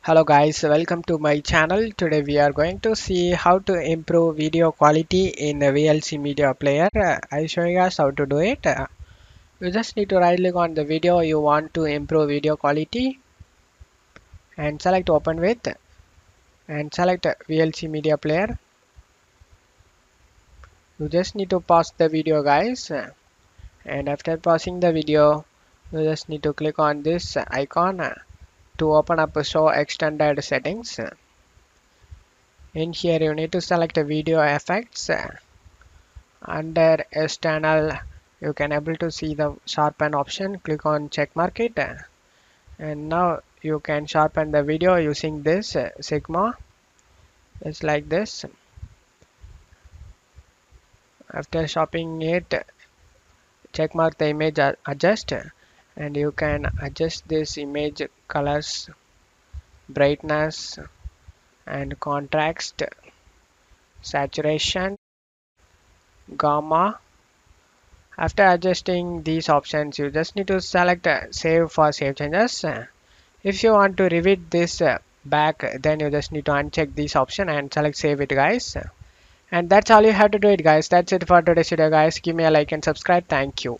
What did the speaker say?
Hello guys, welcome to my channel. Today we are going to see how to improve video quality in the VLC Media Player. I'll show you guys how to do it. You just need to right click on the video you want to improve video quality and select open with and select VLC Media Player. You just need to pause the video guys, and after pausing the video you just need to click on this icon to open up show extended settings. In here you need to select video effects. Under external you can able to see the sharpen option. Click on check mark it, and now you can sharpen the video using this sigma. It's like this. After sharpening it, check mark the image adjust, and you can adjust this image colors, brightness and contrast, saturation, gamma. After adjusting these options, you just need to select save for save changes. If you want to repeat this back, then you just need to uncheck this option and select save it guys. And that's all you have to do it guys. That's it for today's video guys. Give me a like and subscribe. Thank you.